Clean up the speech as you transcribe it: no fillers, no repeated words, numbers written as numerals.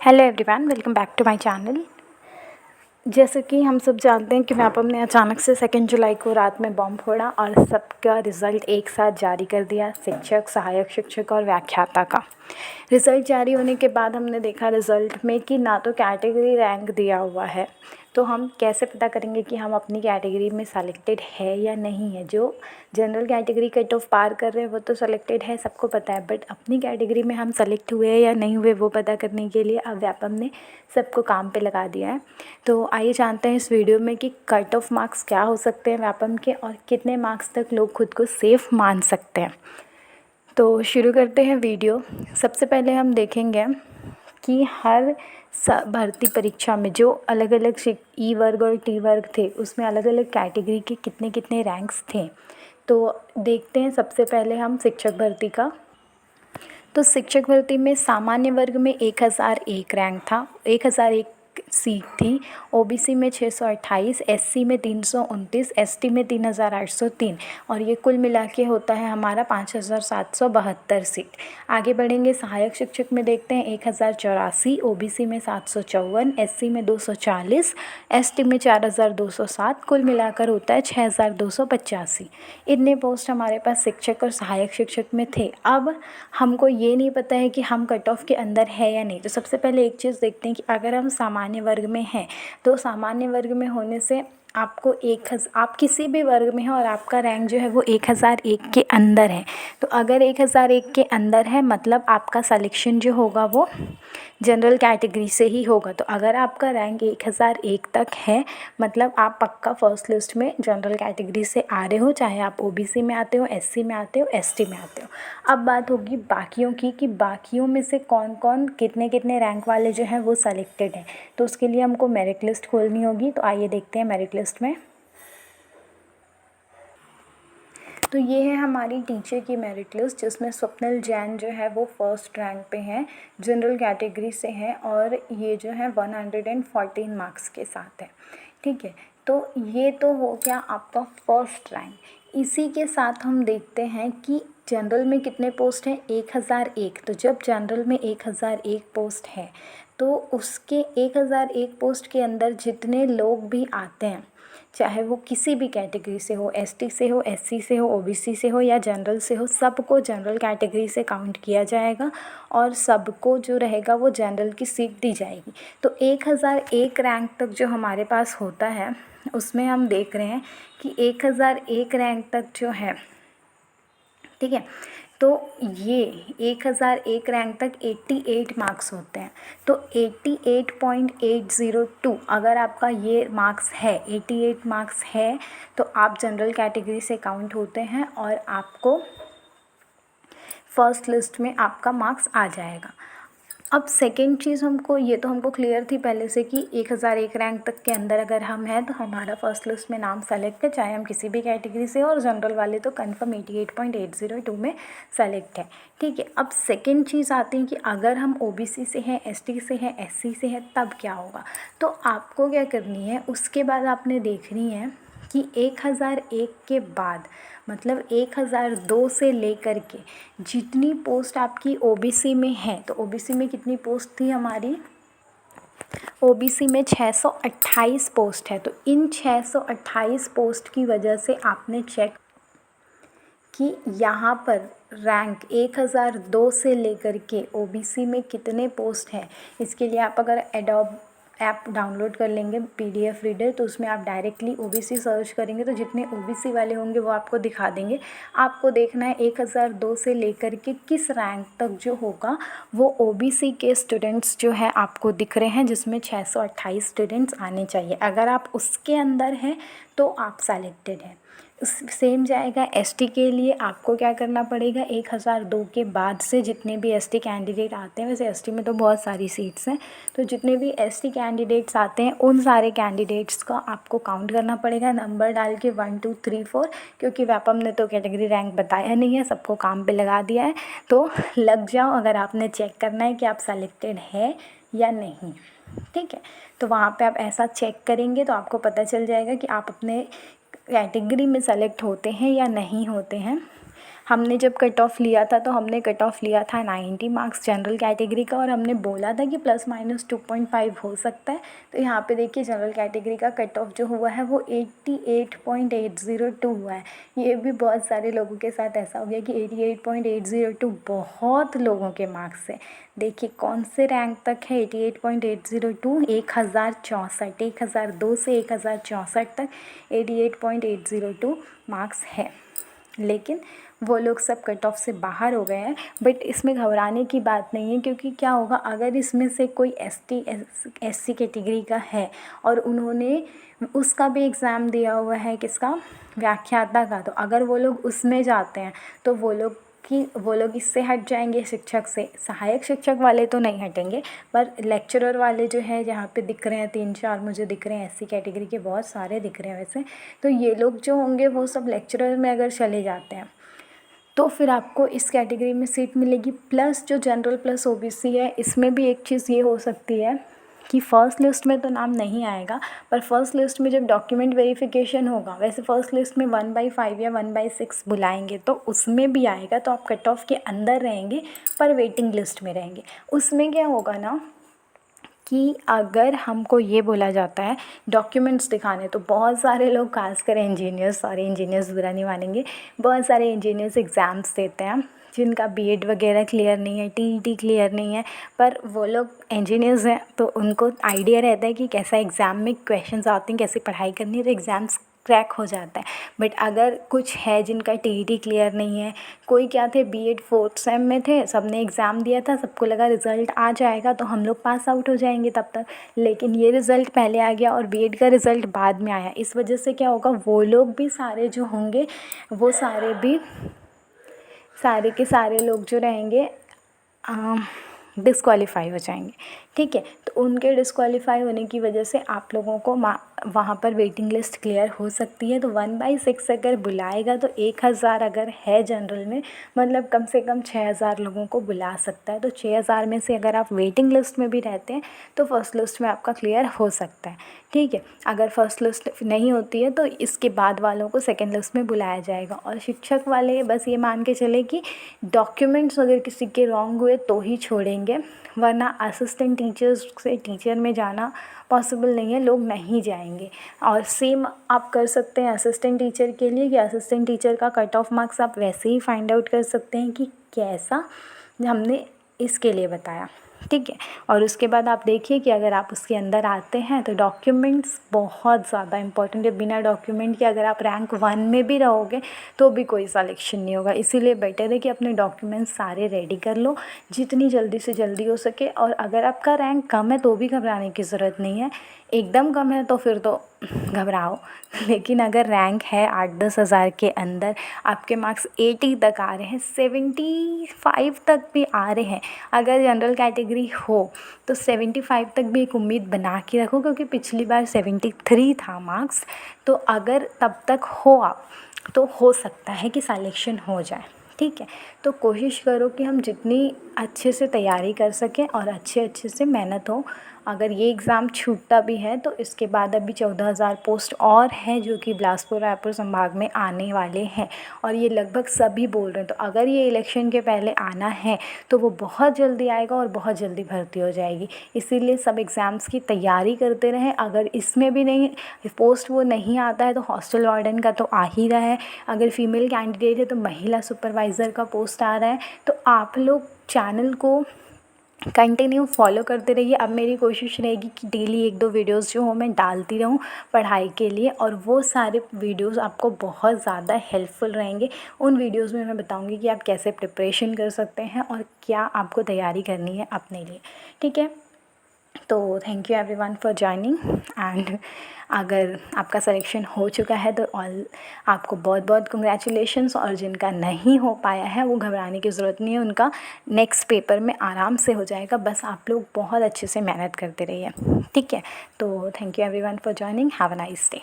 Hello everyone, welcome back to my channel. जैसे कि हम सब जानते हैं कि व्यापम ने अचानक से 2 जुलाई को रात में बॉम्ब फोड़ा और सबका रिज़ल्ट एक साथ जारी कर दिया, शिक्षक, सहायक शिक्षक और व्याख्याता का। रिज़ल्ट जारी होने के बाद हमने देखा रिज़ल्ट में कि ना तो कैटेगरी रैंक दिया हुआ है, तो हम कैसे पता करेंगे कि हम अपनी कैटेगरी में सेलेक्टेड है या नहीं है। जो जनरल कैटेगरी कट ऑफ पार कर रहे हैं वो तो सेलेक्टेड है, सबको पता है, बट अपनी कैटेगरी में हम सेलेक्ट हुए हैं या नहीं हुए वो पता करने के लिए अब व्यापम ने सबको काम पे लगा दिया है। तो आइए जानते हैं इस वीडियो में कि कट ऑफ मार्क्स क्या हो सकते हैं व्यापम के और कितने मार्क्स तक लोग खुद को सेफ मान सकते हैं। तो शुरू करते हैं वीडियो। सबसे पहले हम देखेंगे कि हर भर्ती परीक्षा में जो अलग अलग ई वर्ग और टी वर्ग थे उसमें अलग अलग कैटेगरी के कितने कितने रैंक्स थे। तो देखते हैं सबसे पहले हम शिक्षक भर्ती का। तो शिक्षक भर्ती में सामान्य वर्ग में 1001 रैंक था, 1001 सीट थी। ओबीसी में 628, एससी में 329, एसटी में 3803 और ये कुल मिला के होता है हमारा 5772 सीट। आगे बढ़ेंगे सहायक शिक्षक में देखते हैं 1084, ओबीसी में 754, एससी में 240, एसटी में 4207, कुल मिलाकर होता है 6285। इतने पोस्ट हमारे पास शिक्षक और सहायक शिक्षक में थे। अब हमको ये नहीं पता है कि हम कट ऑफ के अंदर है या नहीं। तो सबसे पहले एक चीज़ देखते हैं कि अगर हम सामान्य वर्ग में हैं तो सामान्य वर्ग में होने से आपको आप किसी भी वर्ग में हैं और आपका रैंक जो है वो 1001 के अंदर है। तो अगर 1001 के अंदर है मतलब आपका सिलेक्शन जो होगा वो जनरल कैटेगरी से ही होगा। तो अगर आपका रैंक 1001 तक है मतलब आप पक्का फर्स्ट लिस्ट में जनरल कैटेगरी से आ रहे हो, चाहे आप ओबीसी में आते हो, एससी में आते हो, एसटी में आते हो। अब बात होगी बाकियों की कि बाकियों में से कौन कौन कितने कितने रैंक वाले जो हैं वो सेलेक्टेड हैं। तो उसके लिए हमको मेरिट लिस्ट खोलनी होगी। तो आइए देखते हैं मेरिट लिस्ट में। तो ये है हमारी टीचर की मेरिट लिस्ट जिसमें स्वप्निल जैन जो है वो फर्स्ट रैंक पे हैं, जनरल कैटेगरी से हैं और ये जो है 114 मार्क्स के साथ है। ठीक है, तो ये तो हो गया आपका फर्स्ट रैंक। इसी के साथ हम देखते हैं कि जनरल में कितने पोस्ट हैं, 1001। तो जब जनरल में 1001 पोस्ट है तो उसके 1001 पोस्ट के अंदर जितने लोग भी आते हैं, चाहे वो किसी भी कैटेगरी से हो, एसटी से हो, एससी से हो, ओबीसी से हो या जनरल से हो, सबको जनरल कैटेगरी से काउंट किया जाएगा और सबको जो रहेगा वो जनरल की सीट दी जाएगी। तो 1001 रैंक तक जो हमारे पास होता है उसमें हम देख रहे हैं कि 1001 रैंक तक जो है, ठीक है, तो ये 1001 रैंक तक 88 मार्क्स होते हैं। तो 88.802 अगर आपका ये मार्क्स है, 88 मार्क्स है तो आप जनरल कैटेगरी से काउंट होते हैं और आपको फर्स्ट लिस्ट में आपका मार्क्स आ जाएगा। अब सेकेंड चीज़ हमको क्लियर थी पहले से कि 1001 रैंक तक के अंदर अगर हम हैं तो हमारा फर्स्ट लिस्ट में नाम सेलेक्ट है, चाहे हम किसी भी कैटेगरी से हो, और जनरल वाले तो कंफर्म 88.802 में सेलेक्ट है। ठीक है, अब सेकेंड चीज़ आती है कि अगर हम ओबीसी से हैं, एसटी से हैं, एससी से हैं तब क्या होगा। तो आपको क्या करनी है, उसके बाद आपने देखनी है कि 1001 के बाद मतलब 1002 से लेकर के जितनी पोस्ट आपकी ओबीसी में है, तो ओबीसी में कितनी पोस्ट थी हमारी, ओबीसी में 628 पोस्ट है। तो इन 628 पोस्ट की वजह से आपने चेक कि यहाँ पर रैंक 1002 से लेकर के ओबीसी में कितने पोस्ट हैं। इसके लिए आप अगर एडोब ऐप डाउनलोड कर लेंगे पीडीएफ रीडर, तो उसमें आप डायरेक्टली ओबीसी सर्च करेंगे तो जितने ओबीसी वाले होंगे वो आपको दिखा देंगे। आपको देखना है 1002 से लेकर के किस रैंक तक जो होगा वो ओबीसी के स्टूडेंट्स जो है आपको दिख रहे हैं, जिसमें 628 स्टूडेंट्स आने चाहिए। अगर आप उसके अंदर हैं तो आप सेलेक्टेड हैं। सेम जाएगा एसटी के लिए। आपको क्या करना पड़ेगा, 1002 के बाद से जितने भी एसटी कैंडिडेट आते हैं, वैसे एसटी में तो बहुत सारी सीट्स हैं, तो जितने भी एसटी कैंडिडेट्स आते हैं उन सारे कैंडिडेट्स का आपको काउंट करना पड़ेगा, नंबर डाल के 1 2 3 4, क्योंकि व्यापम ने तो कैटेगरी रैंक बताया नहीं है, सबको काम पे लगा दिया है। तो लग जाओ अगर आपने चेक करना है कि आप सेलेक्टेड है या नहीं। ठीक है, तो वहाँ पे आप ऐसा चेक करेंगे तो आपको पता चल जाएगा कि आप अपने कैटेगरी में सेलेक्ट होते हैं या नहीं होते हैं। हमने जब कट ऑफ लिया था तो हमने कट ऑफ लिया था 90 मार्क्स जनरल कैटेगरी का, और हमने बोला था कि ±2.5 हो सकता है। तो यहाँ पे देखिए जनरल कैटेगरी का कट ऑफ जो हुआ है वो 88.802 हुआ है। ये भी बहुत सारे लोगों के साथ ऐसा हो गया कि 88.802 बहुत लोगों के मार्क्स है। देखिए कौन से रैंक तक है 88.802, 1064 से 1064 तक 88.802 मार्क्स है। लेकिन वो लोग सब कट ऑफ से बाहर हो गए हैं। बट इसमें घबराने की बात नहीं है, क्योंकि क्या होगा अगर इसमें से कोई SC कैटेगरी का है और उन्होंने उसका भी एग्ज़ाम दिया हुआ है, किसका, व्याख्याता का, तो अगर वो लोग उसमें जाते हैं तो वो लोग इससे हट जाएंगे शिक्षक से। सहायक शिक्षक वाले तो नहीं हटेंगे, पर लेक्चरर वाले जो है जहाँ पे दिख रहे हैं 3-4 मुझे दिख रहे हैं SC कैटेगरी के, बहुत सारे दिख रहे हैं वैसे, तो ये लोग जो होंगे वो सब लेक्चरर में अगर चले जाते हैं तो फिर आपको इस कैटेगरी में सीट मिलेगी। प्लस जो जनरल प्लस OBC है, इसमें भी एक चीज़ ये हो सकती है कि फ़र्स्ट लिस्ट में तो नाम नहीं आएगा, पर फर्स्ट लिस्ट में जब डॉक्यूमेंट वेरिफिकेशन होगा, वैसे फ़र्स्ट लिस्ट में 1/5 या 1/6 बुलाएंगे तो उसमें भी आएगा, तो आप कट ऑफ के अंदर रहेंगे पर वेटिंग लिस्ट में रहेंगे। उसमें क्या होगा ना कि अगर हमको ये बोला जाता है डॉक्यूमेंट्स दिखाने, तो बहुत सारे लोग, खासकर इंजीनियर्स, सारे इंजीनियर्स बुरा नहीं मानेंगे, बहुत सारे इंजीनियर्स एग्ज़ाम्स देते हैं जिनका BEd वगैरह क्लियर नहीं है, TET क्लियर नहीं है, पर वो लोग इंजीनियर्स हैं तो उनको आइडिया रहता है कि कैसा एग्ज़ाम में क्वेश्चंस आते हैं, कैसे पढ़ाई करनी है, तो एग्ज़ाम्स क्रैक हो जाता है। बट अगर कुछ है जिनका TET क्लियर नहीं है, कोई क्या थे BEd 4th सेम में थे, सबने एग्ज़ाम दिया था, सबको लगा रिज़ल्ट आ जाएगा तो हम लोग पास आउट हो जाएंगे तब तक, लेकिन ये रिज़ल्ट पहले आ गया और BEd का रिज़ल्ट बाद में आया। इस वजह से क्या होगा, वो लोग भी सारे जो होंगे वो सारे के सारे लोग जो रहेंगे डिस्क्वालीफाई हो जाएंगे। ठीक है, तो उनके डिस्क्वालीफाई होने की वजह से आप लोगों को वहाँ पर वेटिंग लिस्ट क्लियर हो सकती है। तो 1/6 अगर बुलाएगा तो 1000 अगर है जनरल में, मतलब कम से कम 6000 लोगों को बुला सकता है। तो 6000 में से अगर आप वेटिंग लिस्ट में भी रहते हैं तो फर्स्ट लिस्ट में आपका क्लियर हो सकता है। ठीक है, अगर फर्स्ट लिस्ट नहीं होती है तो इसके बाद वालों को सेकेंड लिस्ट में बुलाया जाएगा। और शिक्षक वाले बस ये मान के चले कि डॉक्यूमेंट्स अगर किसी के रॉन्ग हुए तो ही छोड़ेंगे, वरना असिस्टेंट टीचर्स से टीचर में जाना पॉसिबल नहीं है, लोग नहीं जाएंगे। और सेम आप कर सकते हैं असिस्टेंट टीचर के लिए कि असिस्टेंट टीचर का कट ऑफ मार्क्स आप वैसे ही फाइंड आउट कर सकते हैं कि कैसा हमने इसके लिए बताया। ठीक है, और उसके बाद आप देखिए कि अगर आप उसके अंदर आते हैं तो डॉक्यूमेंट्स बहुत ज़्यादा इंपॉर्टेंट है। बिना डॉक्यूमेंट के अगर आप रैंक 1 में भी रहोगे तो भी कोई सिलेक्शन नहीं होगा। इसीलिए बेटर है कि अपने डॉक्यूमेंट्स सारे रेडी कर लो जितनी जल्दी से जल्दी हो सके। और अगर आपका रैंक कम है तो भी घबराने की ज़रूरत नहीं है, एकदम कम है तो फिर तो घबराओ। लेकिन अगर रैंक है 8-10 हज़ार के अंदर, आपके मार्क्स 80 तक आ रहे हैं, 75 तक भी आ रहे हैं, अगर जनरल कैटेगरी हो तो 75 तक भी एक उम्मीद बना के रखो, क्योंकि पिछली बार 73 था मार्क्स। तो अगर तब तक हो आप तो हो सकता है कि सिलेक्शन हो जाए। ठीक है, तो कोशिश करो कि हम जितनी अच्छे से तैयारी कर सकें और अच्छे से मेहनत हो। अगर ये एग्ज़ाम छूटता भी है तो इसके बाद अभी 14,000 पोस्ट और हैं जो कि बिलासपुर रायपुर संभाग में आने वाले हैं, और ये लगभग सभी बोल रहे हैं। तो अगर ये इलेक्शन के पहले आना है तो वो बहुत जल्दी आएगा और बहुत जल्दी भर्ती हो जाएगी। इसीलिए सब एग्ज़ाम्स की तैयारी करते रहें। अगर इसमें भी नहीं पोस्ट वो नहीं आता है तो हॉस्टल वार्डन का तो आ ही रहा है, अगर फीमेल कैंडिडेट है तो महिला सुपरवाइज़र का पोस्ट आ रहा है। तो आप लोग चैनल को कंटिन्यू फॉलो करते रहिए। अब मेरी कोशिश रहेगी कि डेली 1-2 वीडियोस जो हो मैं डालती रहूं पढ़ाई के लिए, और वो सारे वीडियोस आपको बहुत ज़्यादा हेल्पफुल रहेंगे। उन वीडियोस में मैं बताऊंगी कि आप कैसे प्रिपरेशन कर सकते हैं और क्या आपको तैयारी करनी है अपने लिए। ठीक है, तो thank you everyone for joining. And अगर आपका सिलेक्शन हो चुका है तो आपको बहुत बहुत कंग्रेचुलेशंस, और जिनका नहीं हो पाया है वो घबराने की ज़रूरत नहीं है, उनका नेक्स्ट पेपर में आराम से हो जाएगा। बस आप लोग बहुत अच्छे से मेहनत करते रहिए। ठीक है, तो thank you everyone for joining. Have a nice day.